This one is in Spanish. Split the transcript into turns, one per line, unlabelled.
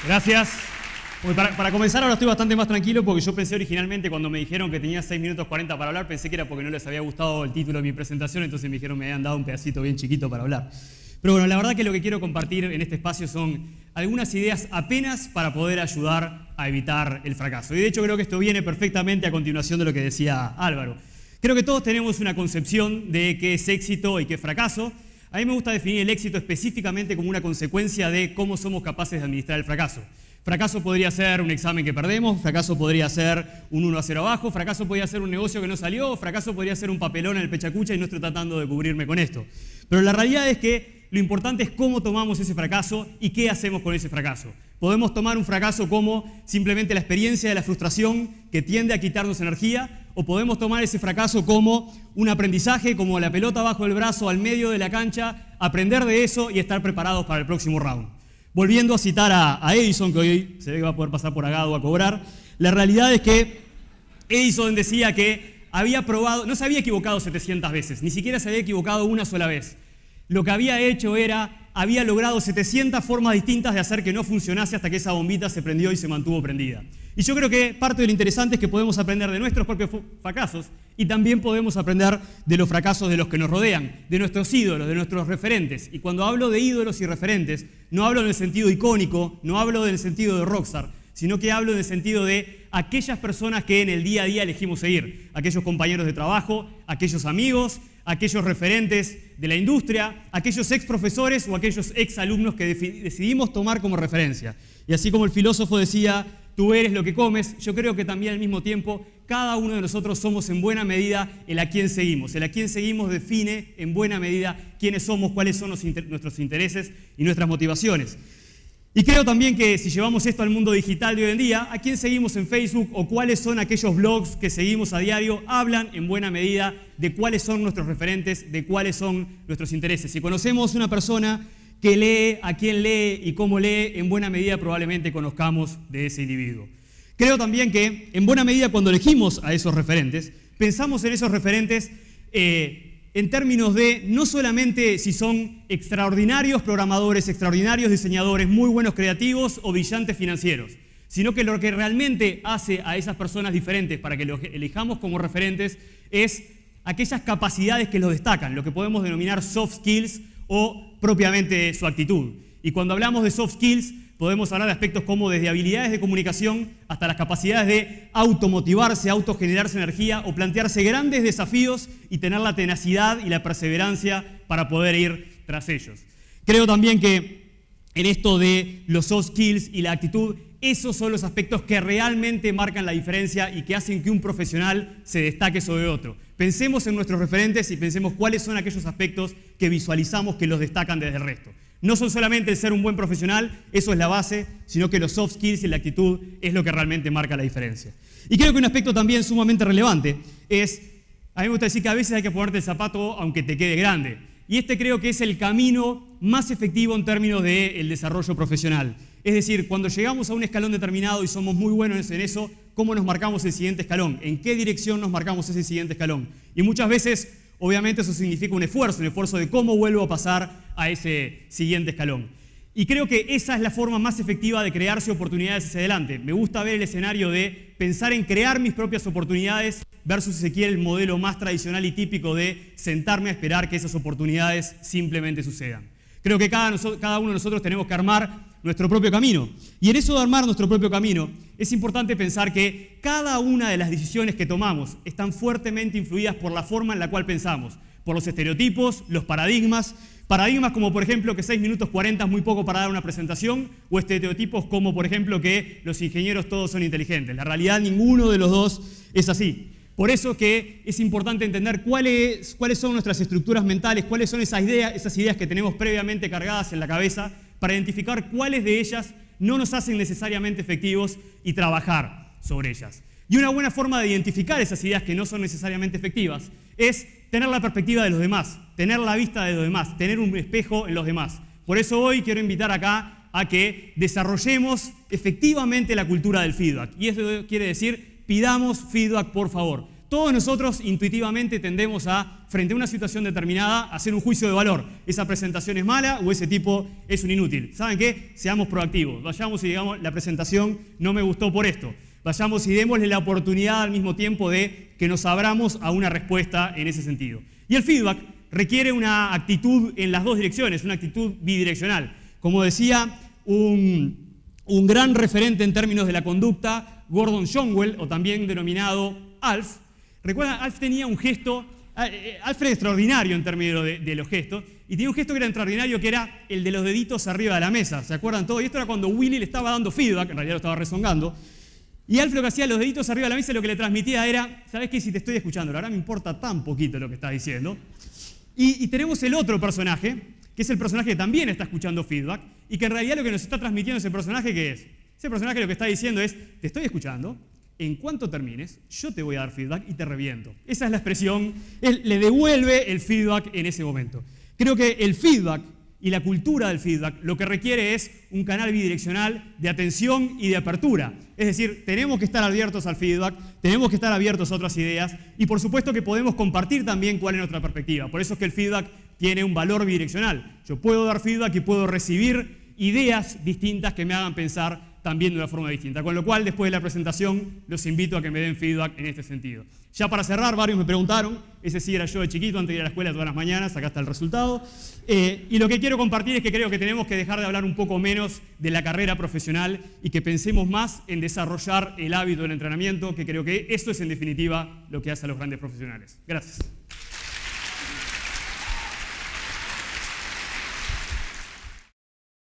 Gracias. Para comenzar ahora estoy bastante más tranquilo porque yo pensé originalmente cuando me dijeron que tenía 6 minutos 40 para hablar, pensé que era porque no les había gustado el título de mi presentación, entonces me dijeron me habían dado un pedacito bien chiquito para hablar. Pero bueno, la verdad que lo que quiero compartir en este espacio son algunas ideas apenas para poder ayudar a evitar el fracaso. Y de hecho creo que esto viene perfectamente a continuación de lo que decía Álvaro. Creo que todos tenemos una concepción de qué es éxito y qué es fracaso. A mí me gusta definir el éxito específicamente como una consecuencia de cómo somos capaces de administrar el fracaso. Fracaso podría ser un examen que perdemos, fracaso podría ser un 1-0 abajo, fracaso podría ser un negocio que no salió, fracaso podría ser un papelón en el pechacucha y no estoy tratando de cubrirme con esto. Pero la realidad es que lo importante es cómo tomamos ese fracaso y qué hacemos con ese fracaso. Podemos tomar un fracaso como simplemente la experiencia de la frustración que tiende a quitarnos energía, o podemos tomar ese fracaso como un aprendizaje, como la pelota bajo el brazo al medio de la cancha, aprender de eso y estar preparados para el próximo round. Volviendo a citar a Edison, que hoy se ve que va a poder pasar por Agado a cobrar, la realidad es que Edison decía que había probado, no se había equivocado 700 veces, ni siquiera se había equivocado una sola vez. Lo que había hecho había logrado 700 formas distintas de hacer que no funcionase hasta que esa bombita se prendió y se mantuvo prendida. Y yo creo que parte de lo interesante es que podemos aprender de nuestros propios fracasos y también podemos aprender de los fracasos de los que nos rodean, de nuestros ídolos, de nuestros referentes. Y cuando hablo de ídolos y referentes, no hablo en el sentido icónico, no hablo en el sentido de rockstar, sino que hablo en el sentido de aquellas personas que en el día a día elegimos seguir, aquellos compañeros de trabajo, aquellos amigos, aquellos referentes de la industria, aquellos ex profesores o aquellos ex alumnos que decidimos tomar como referencia. Y así como el filósofo decía, tú eres lo que comes, yo creo que también al mismo tiempo cada uno de nosotros somos en buena medida el a quién seguimos. El a quién seguimos define en buena medida quiénes somos, cuáles son nuestros intereses y nuestras motivaciones. Y creo también que si llevamos esto al mundo digital de hoy en día, a quién seguimos en Facebook o cuáles son aquellos blogs que seguimos a diario, hablan en buena medida de cuáles son nuestros referentes, de cuáles son nuestros intereses. Si conocemos una persona que lee, a quién lee y cómo lee, en buena medida probablemente conozcamos de ese individuo. Creo también que en buena medida cuando elegimos a esos referentes, pensamos en esos referentes en términos de no solamente si son extraordinarios programadores, extraordinarios diseñadores, muy buenos creativos o brillantes financieros, sino que lo que realmente hace a esas personas diferentes para que los elijamos como referentes es aquellas capacidades que los destacan, lo que podemos denominar soft skills o propiamente su actitud. Y cuando hablamos de soft skills, podemos hablar de aspectos como desde habilidades de comunicación hasta las capacidades de automotivarse, autogenerarse energía o plantearse grandes desafíos y tener la tenacidad y la perseverancia para poder ir tras ellos. Creo también que en esto de los soft skills y la actitud, esos son los aspectos que realmente marcan la diferencia y que hacen que un profesional se destaque sobre otro. Pensemos en nuestros referentes y pensemos cuáles son aquellos aspectos que visualizamos que los destacan desde el resto. No son solamente el ser un buen profesional, eso es la base, sino que los soft skills y la actitud es lo que realmente marca la diferencia. Y creo que un aspecto también sumamente relevante es, a mí me gusta decir que a veces hay que ponerte el zapato aunque te quede grande. Y este creo que es el camino más efectivo en términos del desarrollo profesional. Es decir, cuando llegamos a un escalón determinado y somos muy buenos en eso, ¿cómo nos marcamos el siguiente escalón? ¿En qué dirección nos marcamos ese siguiente escalón? Y muchas veces, obviamente, eso significa un esfuerzo de cómo vuelvo a pasar a ese siguiente escalón. Y creo que esa es la forma más efectiva de crearse oportunidades hacia adelante. Me gusta ver el escenario de pensar en crear mis propias oportunidades versus, si se quiere, el modelo más tradicional y típico de sentarme a esperar que esas oportunidades simplemente sucedan. Creo que cada uno de nosotros tenemos que armar nuestro propio camino. Y en eso de armar nuestro propio camino, es importante pensar que cada una de las decisiones que tomamos están fuertemente influidas por la forma en la cual pensamos, por los estereotipos, los paradigmas como por ejemplo que 6 minutos 40 es muy poco para dar una presentación, o estereotipos como por ejemplo que los ingenieros todos son inteligentes. La realidad ninguno de los dos es así. Por eso que es importante entender cuáles son nuestras estructuras mentales, cuáles son esas ideas que tenemos previamente cargadas en la cabeza, para identificar cuáles de ellas no nos hacen necesariamente efectivos y trabajar sobre ellas. Y una buena forma de identificar esas ideas que no son necesariamente efectivas es tener la perspectiva de los demás, tener la vista de los demás, tener un espejo en los demás. Por eso hoy quiero invitar acá a que desarrollemos efectivamente la cultura del feedback. Y eso quiere decir, pidamos feedback, por favor. Todos nosotros intuitivamente tendemos a, frente a una situación determinada, a hacer un juicio de valor. Esa presentación es mala o ese tipo es un inútil. ¿Saben qué? Seamos proactivos. Vayamos y digamos, la presentación no me gustó por esto. Vayamos y démosle la oportunidad al mismo tiempo de que nos abramos a una respuesta en ese sentido. Y el feedback requiere una actitud en las dos direcciones, una actitud bidireccional. Como decía un gran referente en términos de la conducta, Gordon Schonwell, o también denominado Alf. Recuerdan, Alf tenía un gesto, Alf era extraordinario en términos de los gestos, y tenía un gesto que era extraordinario, que era el de los deditos arriba de la mesa. ¿Se acuerdan todo? Y esto era cuando Willy le estaba dando feedback, en realidad lo estaba rezongando, y Alf lo que hacía, los deditos arriba de la mesa, lo que le transmitía era, ¿sabes qué? Si te estoy escuchando, la verdad me importa tan poquito lo que estás diciendo. Y tenemos el otro personaje, que es el personaje que también está escuchando feedback, y que en realidad lo que nos está transmitiendo ese personaje, ¿qué es? Ese personaje lo que está diciendo es, te estoy escuchando, en cuanto termines, yo te voy a dar feedback y te reviento. Esa es la expresión, él le devuelve el feedback en ese momento. Creo que el feedback y la cultura del feedback lo que requiere es un canal bidireccional de atención y de apertura. Es decir, tenemos que estar abiertos al feedback, tenemos que estar abiertos a otras ideas y por supuesto que podemos compartir también cuál es nuestra perspectiva. Por eso es que el feedback tiene un valor bidireccional. Yo puedo dar feedback y puedo recibir ideas distintas que me hagan pensar también de una forma distinta. Con lo cual, después de la presentación, los invito a que me den feedback en este sentido. Ya para cerrar, varios me preguntaron, ese sí era yo de chiquito, antes de ir a la escuela todas las mañanas, acá está el resultado. Y lo que quiero compartir es que creo que tenemos que dejar de hablar un poco menos de la carrera profesional y que pensemos más en desarrollar el hábito del entrenamiento, que creo que esto es en definitiva lo que hace a los grandes profesionales. Gracias.